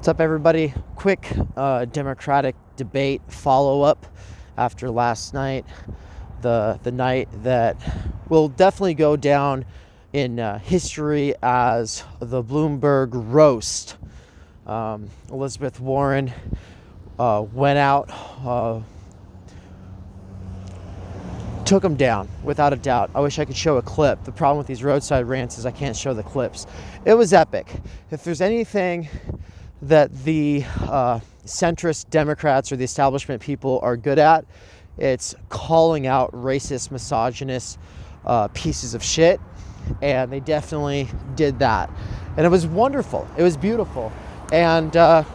What's up, everybody? Quick Democratic debate follow-up after last night, the night that will definitely go down in history as the Bloomberg roast. Elizabeth Warren went out, took him down without a doubt. I wish I could show a clip. The problem with these roadside rants is I can't show the clips. It was epic. If there's anything that the centrist Democrats or the establishment people are good at, it's calling out racist, misogynist pieces of shit, and they definitely did that, and it was wonderful. It was beautiful, and but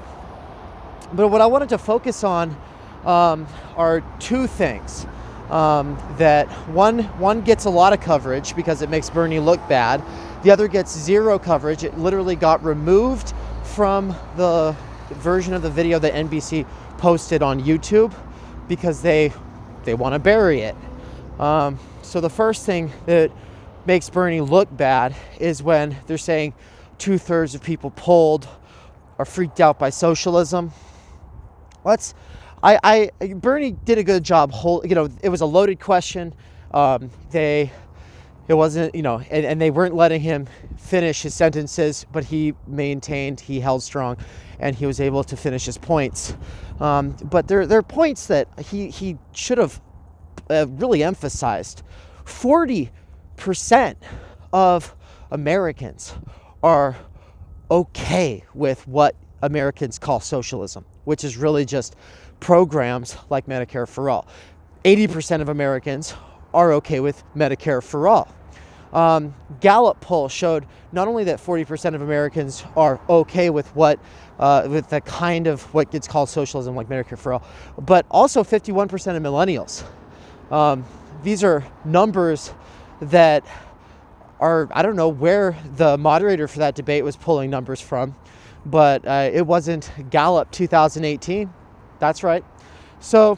what I wanted to focus on are two things. That one gets a lot of coverage because it makes Bernie look bad. The other gets zero coverage. It literally got removed from the version of the video that NBC posted on YouTube because they want to bury it. So the first thing that makes Bernie look bad is when they're saying 2/3 of people polled are freaked out by socialism. Bernie did a good job. It was a loaded question. It wasn't, and they weren't letting him finish his sentences, but he held strong, and he was able to finish his points. But there are points that he should have really emphasized. 40% of Americans are okay with what Americans call socialism, which is really just programs like Medicare for all. 80% of Americans are okay with Medicare for all. Gallup poll showed not only that 40% of Americans are okay with with the kind of what gets called socialism like Medicare for all, but also 51% of millennials. These are numbers that are, I don't know where the moderator for that debate was pulling numbers from, but it wasn't Gallup 2018. That's right. So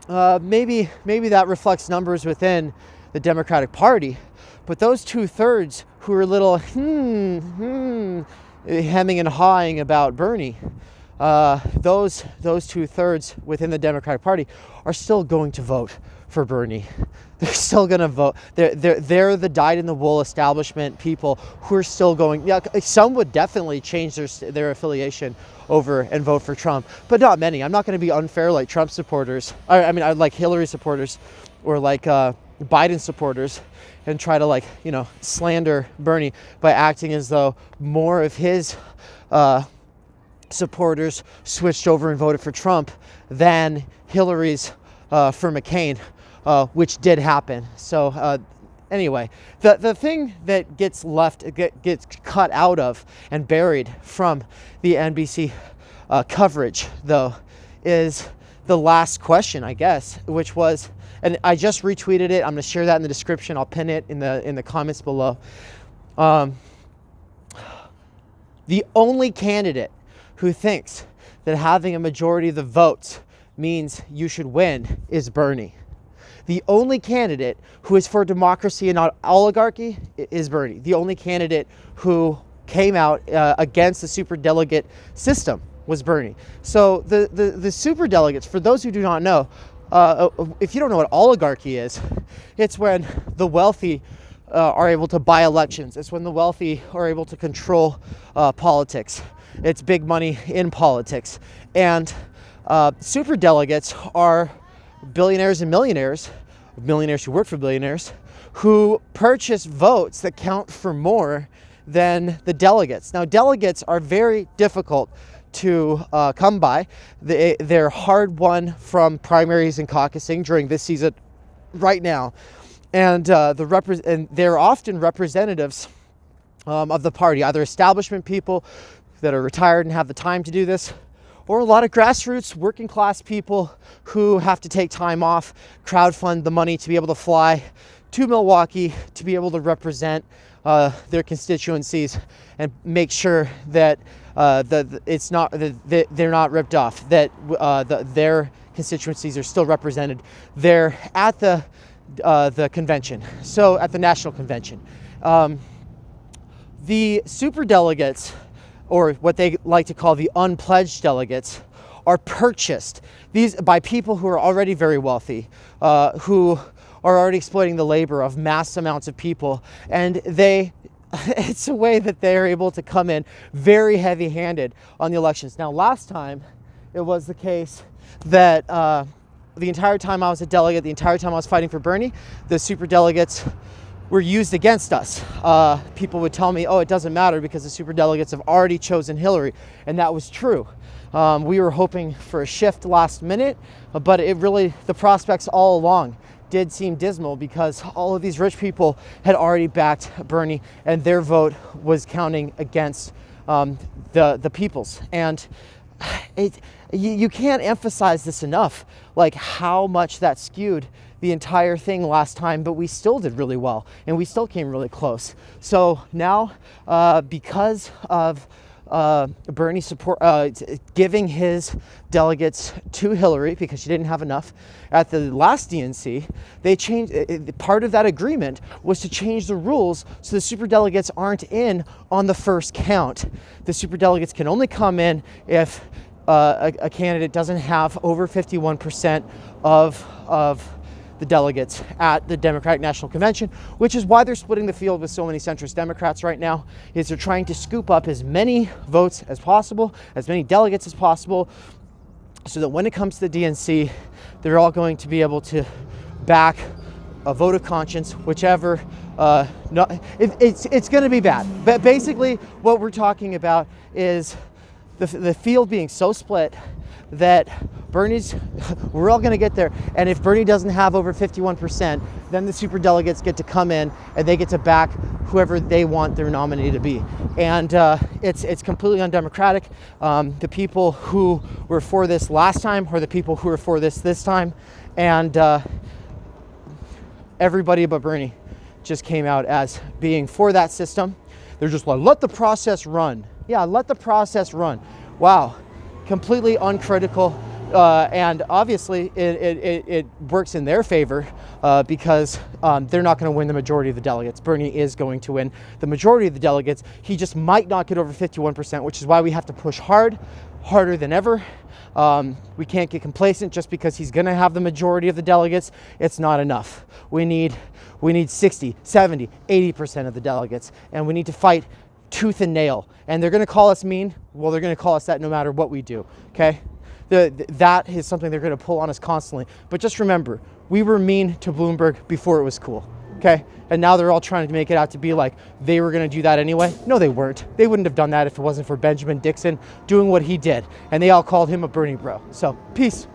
maybe that reflects numbers within the Democratic Party, but those 2/3 who are a little hemming and hawing about Bernie, those 2/3 within the Democratic Party are still going to vote for Bernie. They're still going to vote. They're the dyed-in-the-wool establishment people who are still going. Yeah, some would definitely change their affiliation over and vote for Trump, but not many. I'm not going to be unfair like Trump supporters. I like Hillary supporters or like Biden supporters and try to slander Bernie by acting as though more of his supporters switched over and voted for Trump than Hillary's for McCain, which did happen. So anyway, the thing that gets cut out of and buried from the NBC coverage, though, is the last question, I guess, which was, and I just retweeted it. I'm going to share that in the description. I'll pin it in the comments below. The only candidate who thinks that having a majority of the votes means you should win is Bernie. The only candidate who is for democracy and not oligarchy is Bernie. The only candidate who came out against the superdelegate system was Bernie. So the superdelegates, for those who do not know, if you don't know what oligarchy is, it's when the wealthy are able to buy elections. It's when the wealthy are able to control politics. It's big money in politics. And superdelegates are billionaires and millionaires who work for billionaires, who purchase votes that count for more than the delegates. Now, delegates are very difficult to come by. They're hard won from primaries and caucusing during this season right now. And they're often representatives of the party, either establishment people that are retired and have the time to do this, or a lot of grassroots working class people who have to take time off, crowdfund the money to be able to fly to Milwaukee to be able to represent their constituencies and make sure that they're not ripped off, that their constituencies are still represented. They're at the convention, so at the national convention. The superdelegates or what they like to call the unpledged delegates, are purchased by people who are already very wealthy, who are already exploiting the labor of mass amounts of people, and it's a way that they're able to come in very heavy-handed on the elections. Now, last time it was the case that the entire time I was a delegate, the entire time I was fighting for Bernie, the superdelegates were used against us. People would tell me, oh, it doesn't matter because the superdelegates have already chosen Hillary, and that was true. We were hoping for a shift last minute, but the prospects all along did seem dismal because all of these rich people had already backed Bernie, and their vote was counting against the people's. And you can't emphasize this enough, like how much that skewed the entire thing last time, but we still did really well, and we still came really close. So now, because of Bernie support, giving his delegates to Hillary because she didn't have enough at the last DNC, they changed. Part of that agreement was to change the rules so the superdelegates aren't in on the first count. The superdelegates can only come in if a candidate doesn't have over 51% of the delegates at the Democratic National Convention, which is why they're splitting the field with so many centrist Democrats right now, is they're trying to scoop up as many votes as possible, as many delegates as possible, so that when it comes to the DNC, they're all going to be able to back a vote of conscience, whichever. It's going to be bad. But basically, what we're talking about is the field being so split that we're all going to get there. And if Bernie doesn't have over 51%, then the superdelegates get to come in and they get to back whoever they want their nominee to be. And it's completely undemocratic. The people who were for this last time are the people who are for this time. And everybody but Bernie just came out as being for that system. They're just like, let the process run. Yeah, let the process run. Wow. Completely uncritical, and obviously it works in their favor because they're not going to win the majority of the delegates. Bernie is going to win the majority of the delegates. He just might not get over 51%, which is why we have to push harder than ever. We can't get complacent just because he's going to have the majority of the delegates. It's not enough. We need 60, 70, 80% of the delegates, and we need to fight tooth and nail. And they're going to call us mean. Well, they're going to call us that no matter what we do. Okay, that is something they're going to pull on us constantly. But just remember, we were mean to Bloomberg before it was cool. Okay, and now they're all trying to make it out to be like they were going to do that anyway. No, they weren't. They wouldn't have done that if it wasn't for Benjamin Dixon doing what he did, and they all called him a Bernie bro. So peace.